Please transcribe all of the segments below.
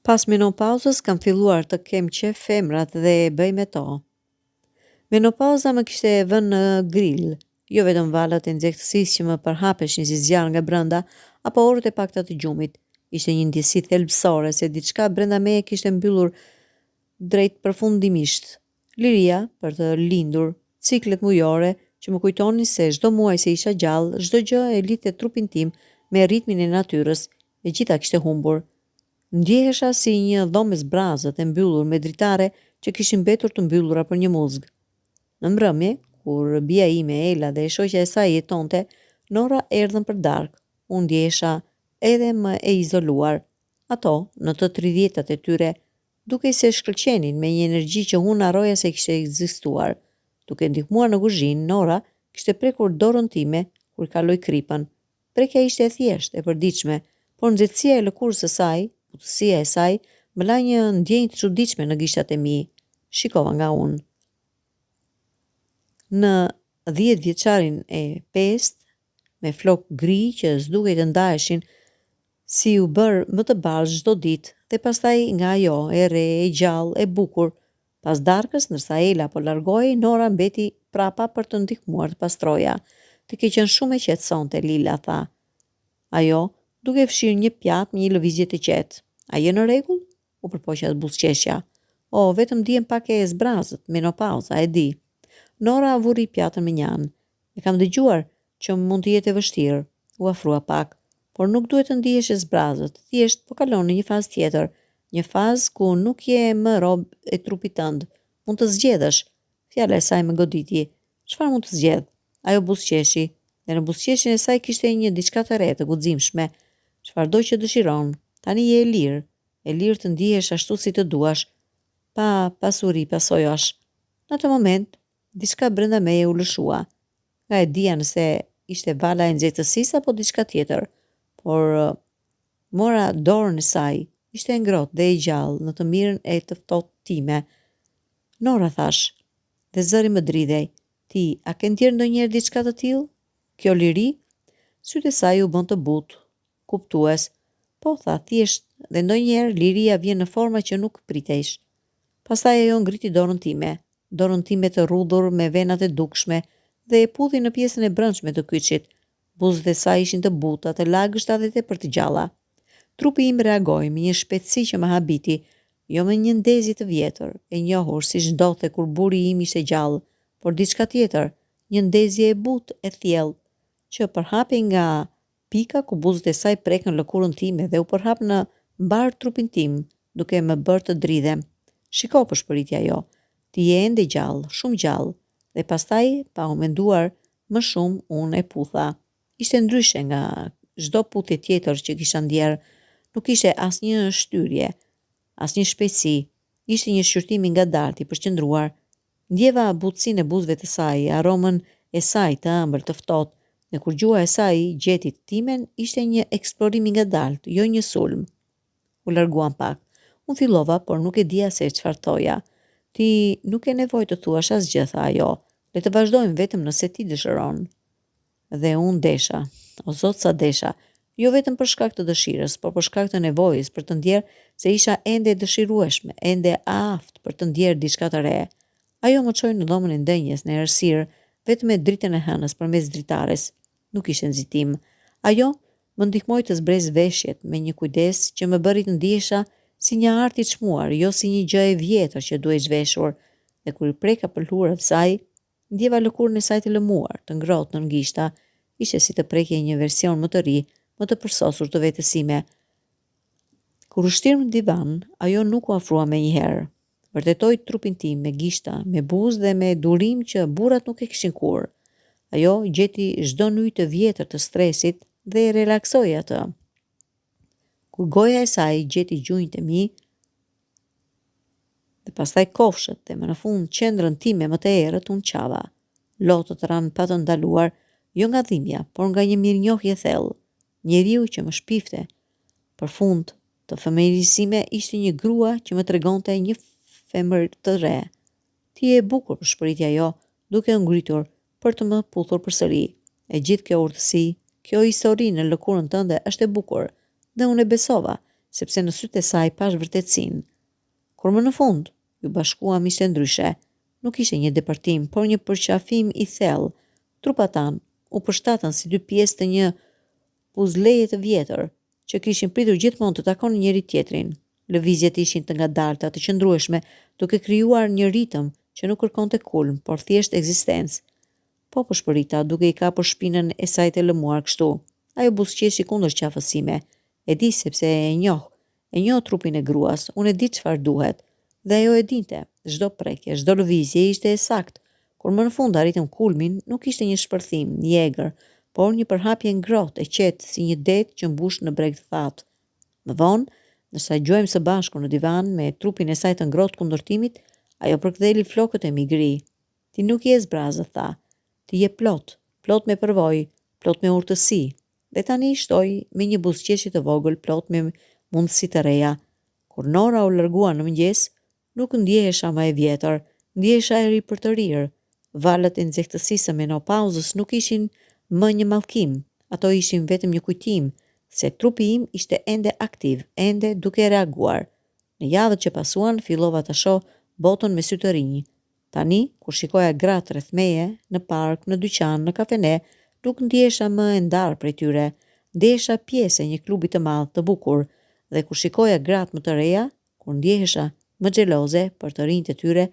Pas menopauzës kam filluar të kem qef femrat dhe e bëj me to. Menopauza më kishte vënë në grill, jo vetëm valët e nxehtësisë që më përhapeshin si zjarr nga brenda, apo orët e pakta të gjumit. Ishte një ndjesi thelbësore se diçka brenda meje kishte mbyllur drejt përfundimisht. Liria për të lindur, ciklet mujore që më kujtonin se çdo muaj se isha gjallë, çdo gjë e lidhte trupin tim me ritmin e natyrës, e gjitha kishte humbur. Ndjehesha si një dhomë zbrazët e mbyllur me dritare që kishin mbetur të mbyllura për një muzg. Në mbrëmje, kur bia ime Ela dhe shoqja e saj jetonte, Nora erdhën për darkë. Unë ndjehesha edhe më e izoluar. Ato, në të 30-tat e tyre, duke se shkëlqenin me një energji që unë harroja se kishte ekzistuar. Duke ndihmuar në kuzhinë, Nora kishte prekur dorën time kur kaloi kripën. Prekja ishte e thjeshtë, e përditshme, por nxehtësia e lëkurës së saj, butësia e saj, më la një ndjenjë të çuditshme në gishtat e mi. Shikova nga unë. Në 10 vjeçarin e pestë, me flok gri që s'dukej të ndaheshin, si u bër më të bardhë çdo ditë, dhe pastaj nga ajo e re, e gjallë, e bukur. Pas darkës, ndërsa Ela po largohej, Nora mbeti prapa për të ndihmuar të pastroja. Të ke qenë shumë e qetësonte, Lila, tha. Ajo, duke fshirë një pjatë me një lëvizje të qetë. A je në rregull? U përpoqja të buzëqeshja. O, vetëm dihem pak e zbrazët, menopauza, e di. Nora vuri pjatën me një anë. E kam dëgjuar që mund të jetë e vështirë, u afrua pak, por nuk duhet të ndihesh e zbrazët, thjesht po kalon në një fazë tjetër, një fazë ku nuk je më rob e trupit tënd. Mund të zgjedhësh. Fjala e saj më goditi. Çfarë mund të zgjedh? Ajo buzëqeshi, dhe në buzëqeshin e saj kishte një diçka të re, të guximshme. Çfarëdo që dëshiron, tani je e lirë të ndihesh ashtu si të duash, pa pasuri pasojash. Në atë moment, diçka brenda meje u lëshua. Nga e dija nëse ishte vala e nxehtësisë apo diçka tjetër, por mora dorën e saj, ishte ngrohtë dhe e gjallë në të mirën e të ftohtë time. Nora, thash, dhe zëri më dridhej. Ti, a ke ndjerë ndonjëherë diçka të tillë? Kjo liri? Sytë e saj u bën të butë, kuptues. Po, tha, thjesht, dhe ndonjëherë liria vjen në forma që nuk pritejsh. Pastaj ajo ngriti dorën time të rrudhur me venat e dukshme, dhe e pudhi në pjesën e brendshme të kyçit. Buzët e saj ishin të buta, të lagështa dhe tepër të gjalla. Trupi im reagoi me një shpejtësi që më habiti, jo me një ndezje të vjetër, e njohur siç ndodhte kur buri im ishte gjallë, por diçka tjetër, një ndezje e butë, e thjellë, që përhapej nga pika ku buzët e saj prekën lëkurën time dhe u përhap në mbar trupin tim, duke më bërë të dridhem. Shiko, përshpëriti ajo, ti je ende gjallë, shumë gjallë, dhe pastaj, pa u menduar më shumë, unë e putha. Ishte ndryshe nga çdo puthje tjetër që kisha ndjerë, nuk ishte asnjë shtyrje, asnjë shpejtësi, ishte një shqyrtim i ngadaltë i përqendruar. Ndjeva butësinë e buzëve të saj, aromën e saj të ëmbël të ftohtë, dhe kur gjua e saj gjeti timen, ishte një eksplorim i ngadaltë, jo një sulm. U larguam pak. Unë fillova, por nuk e dija se çfarë thoja. Ti nuk e nevojë të thuash asgjë, tha ajo. Le të vazhdojmë vetëm nëse ti dëshiron. Dhe unë desha. O zot, sa desha. Jo vetëm për shkak të dëshirës, por për shkak të nevojës për të ndjerë se isha ende e dëshirueshme, ende aftë për të ndjerë diçka të re. Ajo më çoi në dhomën e ndenjes në errësirë, vetëm me dritën e hënës përmes dritares. Nuk ishte nxitim. Ajo më ndihmoi të zbrez veshjet me një kujdes që më bëri të ndihesha si një art i çmuar, jo si një gjë e vjetër që duhej zhveshur. Dhe kur i preka për hurat e saj, ndjeva lëkurën e saj të lëmuar, të ngrohtë nën gishta, ishte si të prekje një version më të ri, më të përsosur të vetës sime. Kur u shtirë në divan, ajo nuk u afrua menjëherë. Vërtetoi trupin tim me gishta, me buzë dhe me durim që burrat nuk e kishin kurrë. Ajo gjeti çdo nyjë të vjetër të stresit dhe e relaksoi atë. Kur goja e saj gjeti gjunjët e mi, dhe pastaj kofshët dhe më në fund qendrën time më të errët, unë qava. Lotët ranë pa të ndaluar, jo nga dhimbja, por nga një mirënjohje thellë. Njeriu që më shpifte. Për fund të fëmijërisë sime ishte një grua që më tregonte një femër të re. Ti je e bukur, përshpëriti ajo, duke u ngritur për të më puthur përsëri. E gjithë kjo urtësi, kjo histori në lëkurën tënde është e bukur, dhe unë e besova, sepse në sytë e saj pash vërtetësinë. Kur më në fund, ju bashkuam ishte ndryshe. Nuk ishte një departim, por një përqafim i thellë. Trupat tanë u përshtatën si dy pjesë të një puzleje të vjetër, që kishin pritur gjithmonë të takonin njëri tjetrin. Lëvizjet ishin të ngadalta, të qëndrueshme, duke krijuar një ritëm që nuk kërkonte kulm, por thjesht ekzistencë. Po shpërita, duke i kapur shpinën e saj të lëmuar kështu. Ajo buzëqeshi kundër qafësime. E di sepse e njoh trupin e gruas, unë e di çfarë duhet. Dhe ajo e dinte, çdo prekje, çdo lëvizje ishte e saktë. Kur më në fund arritëm kulmin, nuk ishte një shpërthim, një egër, por një përhapje ngrohtë e qetë si një det që mbush në breg të thatë. Më vonë, ndërsa gjuajmë së bashku në divan me trupin e saj të ngrohtë kundër timit, ajo përktheli flokët e mi gri. Ti nuk je zbrazë, tha. Ti je plot me përvojë, plot me urtësi. Dhe tani shtoi me një buzëqeshi të vogël, plot me mundësi të reja. Kur Nora u largua në mëngjes, nuk ndjehesha më e vjetër, ndjehesha e ri për të rirë. Valët e nxehtësisë së menopauzës nuk ishin më një mallkim, ato ishin vetëm një kujtim se trupi im ishte ende aktiv, ende duke reaguar. Në javët që pasuan, fillova të shoh botën me sy të rinj. Tani, kur shikoja gratë rreth meje, në park, në dyqan, në kafene, nuk ndjehesha më e ndarë prej tyre, ndjehesha pjesë e një klubi të madh të bukur, dhe kur shikoja gratë më të reja, kur ndjehesha më xheloze për të rinjtë e tyre,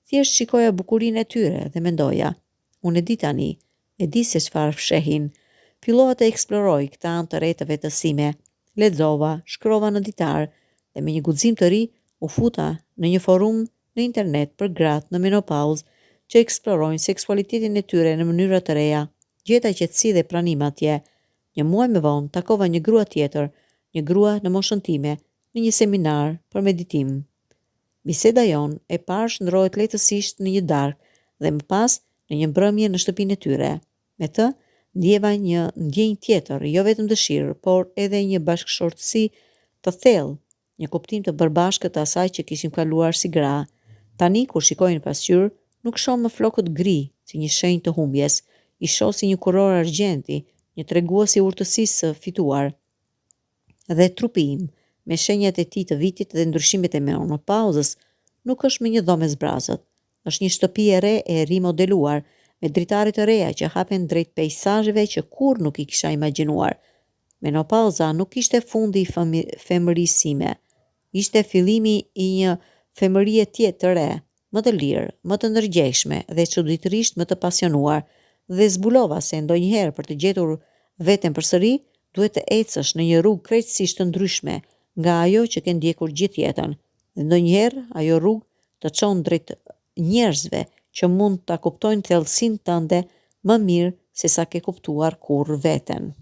thjesht shikoja bukurinë e tyre dhe mendoja, unë e di tani, e di se çfarë fshehin. Fillova të eksploroj këtë anë të re të vetës sime. Lexova, shkrova në ditar dhe me një guxim të ri u futa në një forum në internet për gratë në menopauzë që eksplorojnë seksualitetin e tyre në mënyra të reja. Gjeta qetësi dhe pranim atje. Një muaj më vonë takova një grua tjetër, një grua në moshën time, në një seminar për meditim. Biseda jon e parë shndrohet lehtësisht në një darkë dhe më pas në një mbrëmje në shtëpinë e tyre. Me të, ndjeva një ndjenjë tjetër, jo vetëm dëshirë, por edhe një bashkëshortësi të thellë, një kuptim të përbashkët të asaj që kishim kaluar si gra. Tani, kur shikoj në pasqyrë, nuk shoh më flokët gri, si një shenjë të humbjes, i shoh si një kuror argjenti, një tregues i urtësisë së fituar. Dhe trupi im, me shenjat e tij të vitit dhe ndryshimet e menopauzës, nuk është më një dhomë zbrazët. Është një shtëpi e re e rimodeluar, me dritare të reja që hapen drejt peizazheve që kurrë nuk i kisha imagjinuar. Menopauza nuk ishte fundi i femërisë sime, ishte fillimi i një femërie tjetër të re, më të lirë, më të ndërgjegjshme dhe çuditërisht më të pasionuar, dhe zbulova se ndonjëherë për të gjetur veten përsëri, duhet të ecësh në një rrugë krejtësisht të ndryshme nga ajo që ke ndjekur gjithë jetën. Dhe ndonjëherë ajo rrugë të çon drejt njerëzve që mund ta kuptojnë thellësinë tënde më mirë se sa ke kuptuar kurrë veten.